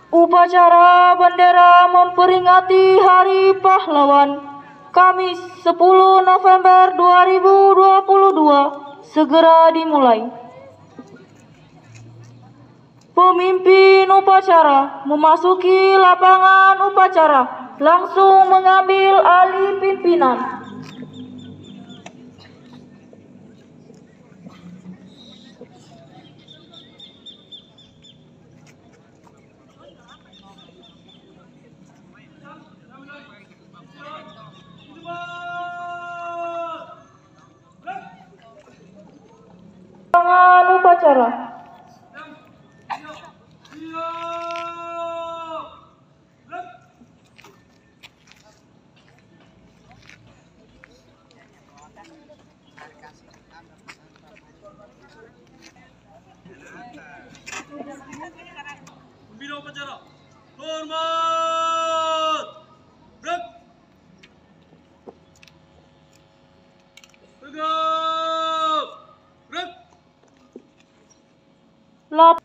Upacara bendera memperingati Hari Pahlawan Kamis 10 November 2022 segera dimulai. Pemimpin upacara memasuki lapangan upacara langsung mengambil alih pimpinan. Lapangan upacara. Pembina upacara, hormat. Gerak. Tegap. Gerak. Lapor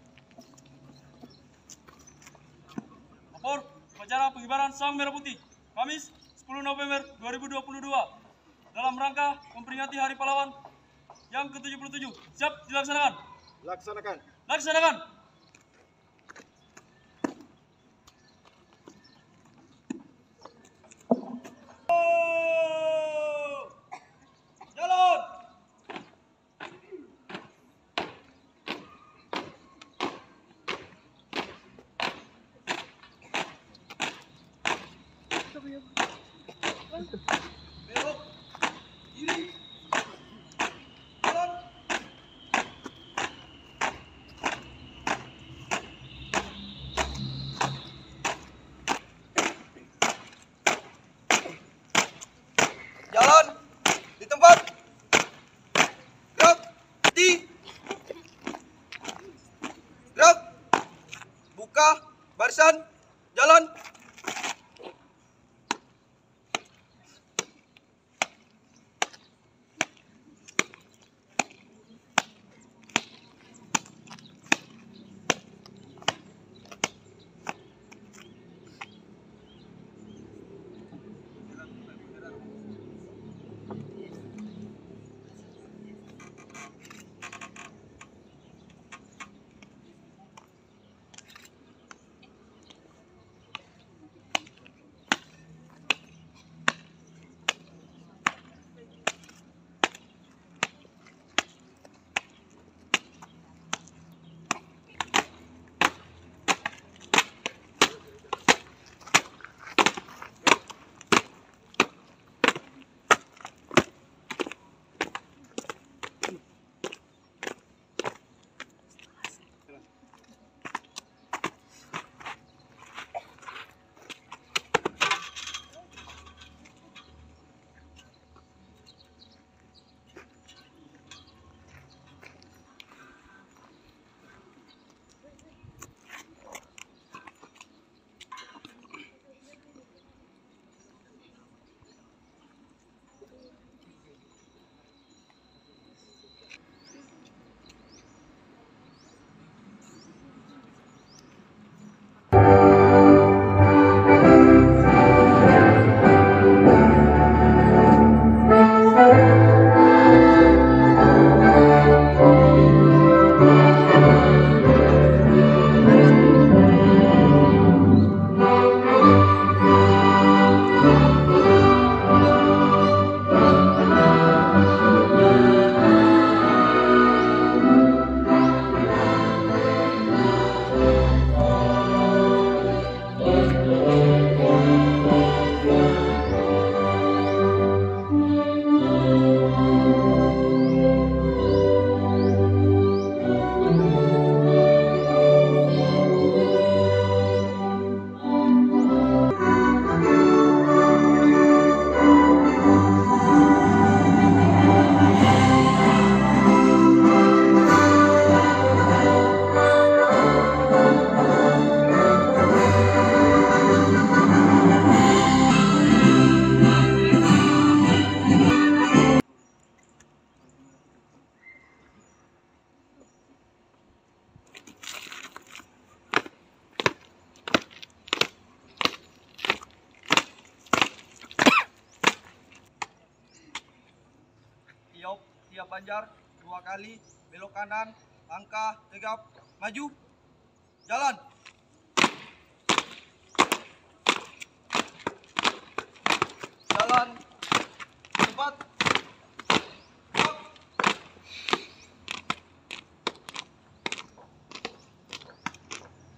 upacara pengibaran Sang Merah Putih Kamis 10 November 2022 dalam rangka memperingati Hari Pahlawan yang ke-77. Siap dilaksanakan. Laksanakan. Laksanakan. Jalan. Belok. Kiri. Jalan. Jalan di tempat. Gerak. Di. Gerak. Buka barisan. Jalan. Setia Banjar 2 kali, belok kanan, langkah, tegap, maju, jalan. Jalan, cepat.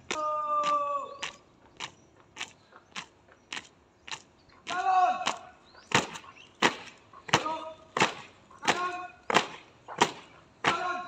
Stop. Jalan. Belok kanan. Jalan.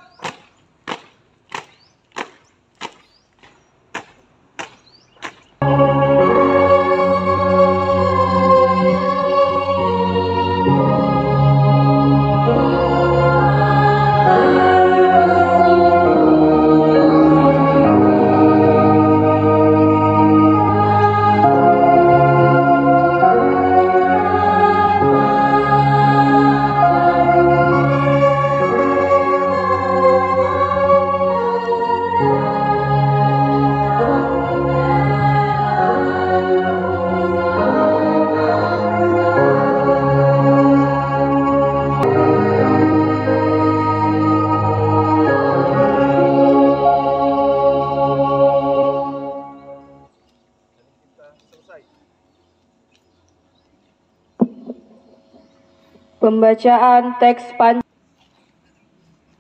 Pembacaan teks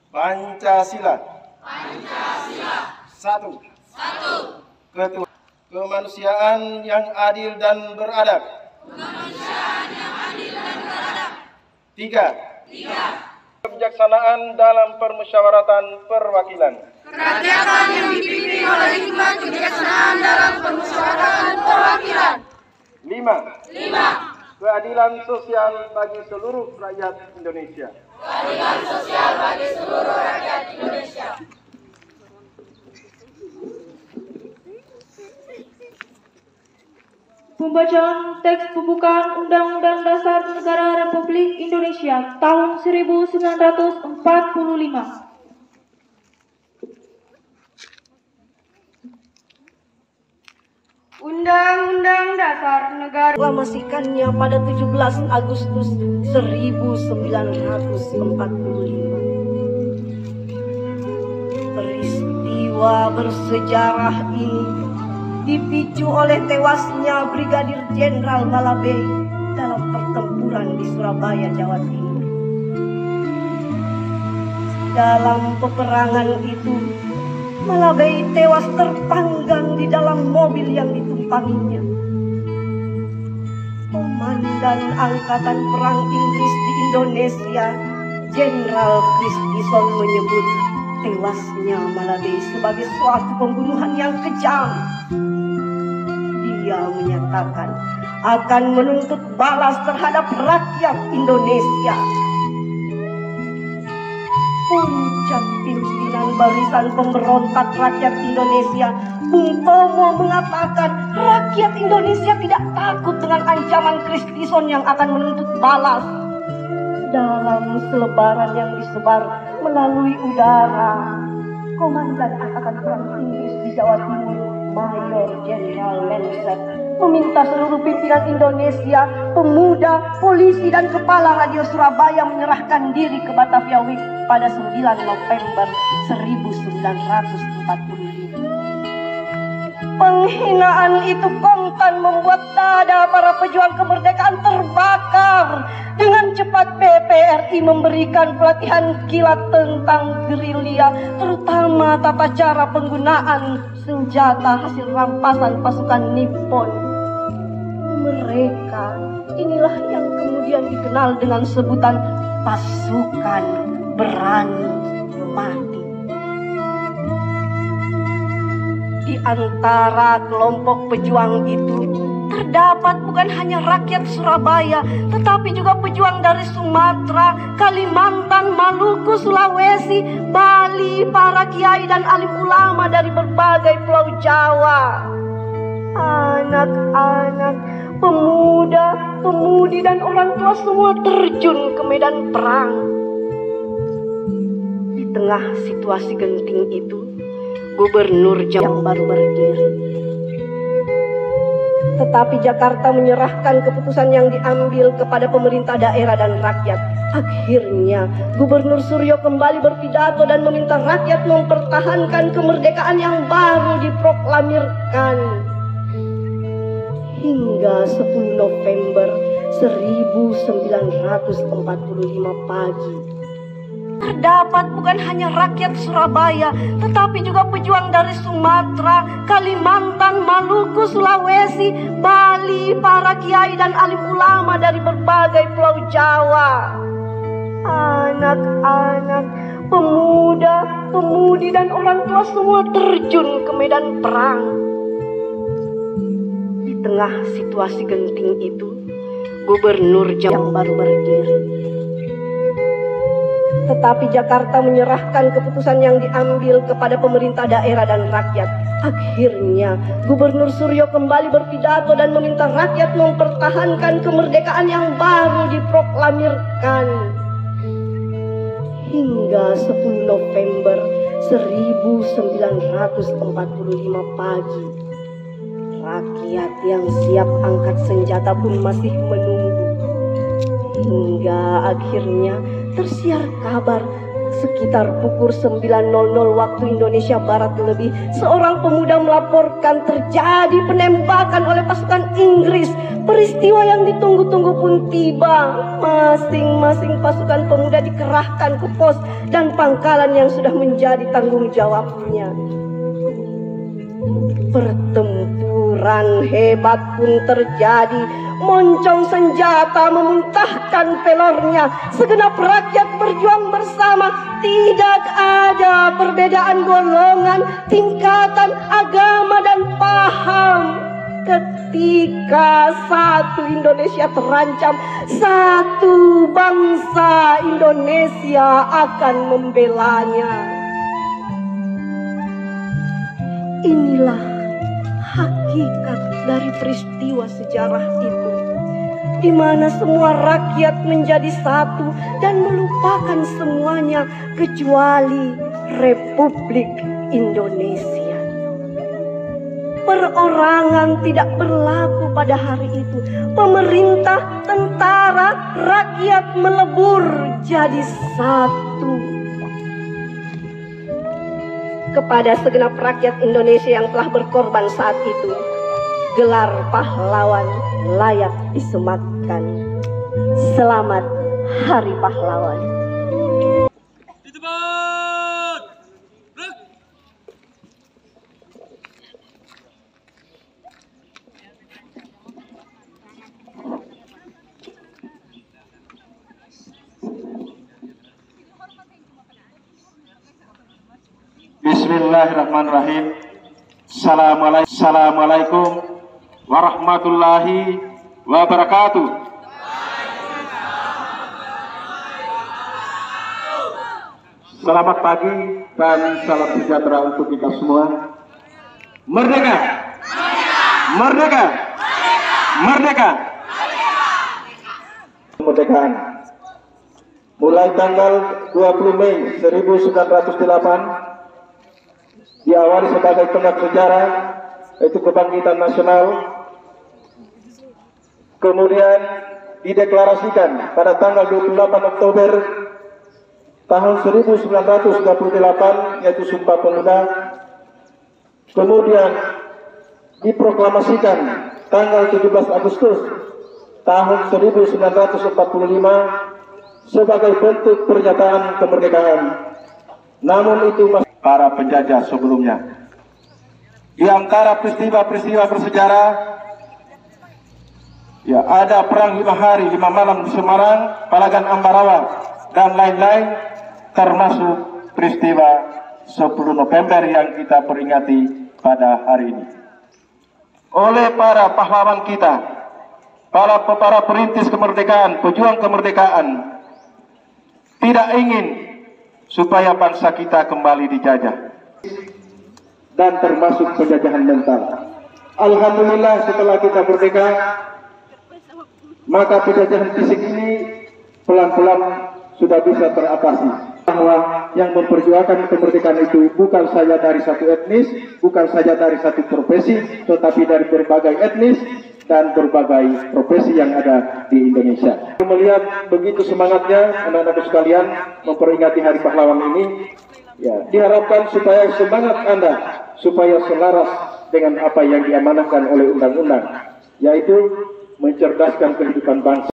Pancasila. Satu. Kemanusiaan yang adil dan beradab. Tiga. Kebijaksanaan dalam permusyawaratan perwakilan. Kerakyatan yang dipimpin oleh hikmat kebijaksanaan dalam permusyawaratan perwakilan. 5. Keadilan sosial bagi seluruh rakyat Indonesia. Keadilan sosial bagi seluruh rakyat Indonesia. Pembacaan teks pembukaan Undang-Undang Dasar Negara Republik Indonesia tahun 1945. Undang-Undang Dasar Negara Proklamasikannya pada 17 Agustus 1945. Peristiwa bersejarah ini dipicu oleh tewasnya Brigadir Jenderal Malabei dalam pertempuran di Surabaya, Jawa Timur. Dalam peperangan itu, Malabei tewas terpanggang di dalam mobil yang ditumpanginya. Komandan Angkatan Perang Inggris di Indonesia, Jenderal Christison, menyebut tewasnya Malabei sebagai suatu pembunuhan yang kejam. Dia menyatakan akan menuntut balas terhadap rakyat Indonesia. Puncak pimpinan Barisan Pemberontak Rakyat Indonesia, Bung Tomo, mengatakan rakyat Indonesia tidak takut dengan ancaman Christison yang akan menuntut balas. Dalam selebaran yang disebar melalui udara, Komandan Angkatan Perang Inggris di Jawa Timur, Mayor Jenderal Lensett, meminta seluruh pimpinan Indonesia, pemuda, polisi, dan kepala radio Surabaya menyerahkan diri ke Batavia Week pada 9 November 1945. Penghinaan itu kontan membuat dada para pejuang kemerdekaan terbakar. Dengan cepat PPRI memberikan pelatihan kilat tentang gerilya, terutama tata cara penggunaan senjata hasil rampasan pasukan Nippon. Mereka inilah yang kemudian dikenal dengan sebutan pasukan berani mati. Di antara kelompok pejuang itu terdapat bukan hanya rakyat Surabaya, tetapi juga pejuang dari Sumatera, Kalimantan, Maluku, Sulawesi, Bali, para kiai dan alim ulama dari berbagai pulau Jawa. Anak-anak, pemuda, pemudi, dan orang tua semua terjun ke medan perang. Di tengah situasi genting itu, Gubernur yang baru berdiri. Tetapi Jakarta menyerahkan keputusan yang diambil kepada pemerintah daerah dan rakyat. Akhirnya, Gubernur Suryo kembali berpidato dan meminta rakyat mempertahankan kemerdekaan yang baru diproklamirkan. Hingga 10 November 1945 pagi, terdapat bukan hanya rakyat Surabaya, tetapi juga pejuang dari Sumatera, Kalimantan, Maluku, Sulawesi, Bali, para kiai dan alim ulama dari berbagai pulau Jawa. Anak-anak, pemuda, pemudi dan orang tua semua terjun ke medan perang. Di tengah situasi genting itu, Gubernur yang baru berdiri. Tetapi Jakarta menyerahkan keputusan yang diambil kepada pemerintah daerah dan rakyat. Akhirnya, Gubernur Suryo kembali berpidato dan meminta rakyat mempertahankan kemerdekaan yang baru diproklamirkan. Hingga 10 November 1945 pagi, rakyat yang siap angkat senjata pun masih menunggu. Hingga akhirnya tersiar kabar sekitar pukul 9.00 waktu Indonesia Barat lebih, seorang pemuda melaporkan terjadi penembakan oleh pasukan Inggris. Peristiwa yang ditunggu-tunggu pun tiba. Masing-masing pasukan pemuda dikerahkan ke pos dan pangkalan yang sudah menjadi tanggung jawabnya. Pertempuran hebat pun terjadi. Moncong senjata memuntahkan pelornya. Segenap rakyat berjuang bersama. Tidak ada perbedaan golongan, tingkatan, agama dan paham. Ketika satu Indonesia terancam, satu bangsa Indonesia akan membelanya. Inilah hakikat dari peristiwa sejarah itu, di mana semua rakyat menjadi satu dan melupakan semuanya kecuali Republik Indonesia. Perorangan tidak berlaku pada hari itu. Pemerintah, tentara, rakyat melebur jadi satu. Kepada segenap rakyat Indonesia yang telah berkorban saat itu, gelar pahlawan layak disematkan. Selamat Hari Pahlawan. Di tempat. Break. Bismillahirrahmanirrahim. Assalamualaikum warahmatullahi wabarakatuh. Selamat pagi dan salam sejahtera untuk kita semua. Merdeka! Merdeka! Merdeka! Kemerdekaan. Mulai tanggal 20 Mei 1908 diawali sebagai tonggak sejarah, yaitu kebangkitan nasional. Kemudian dideklarasikan pada tanggal 28 Oktober tahun 1938, yaitu Sumpah Pemuda. Kemudian diproklamasikan tanggal 17 Agustus tahun 1945 sebagai bentuk pernyataan kemerdekaan. Namun itu masih para penjajah sebelumnya. Di antara peristiwa-peristiwa bersejarah, ya, ada perang 5 hari 5 malam di Semarang, Palagan Ambarawa dan lain-lain, termasuk peristiwa 10 November yang kita peringati pada hari ini. Oleh para pahlawan kita, para perintis kemerdekaan, pejuang kemerdekaan, tidak ingin supaya bangsa kita kembali dijajah dan termasuk penjajahan mental. Alhamdulillah, setelah kita merdeka, maka penjajahan fisik ini pelan-pelan sudah bisa teratasi. Bahwa yang memperjuangkan kemerdekaan itu bukan saja dari satu etnis, bukan saja dari satu profesi, tetapi dari berbagai etnis, dan berbagai profesi yang ada di Indonesia. Melihat begitu semangatnya anak-anak sekalian memperingati Hari Pahlawan ini, ya, diharapkan supaya semangat Anda supaya selaras dengan apa yang diamanahkan oleh undang-undang, yaitu mencerdaskan kehidupan bangsa.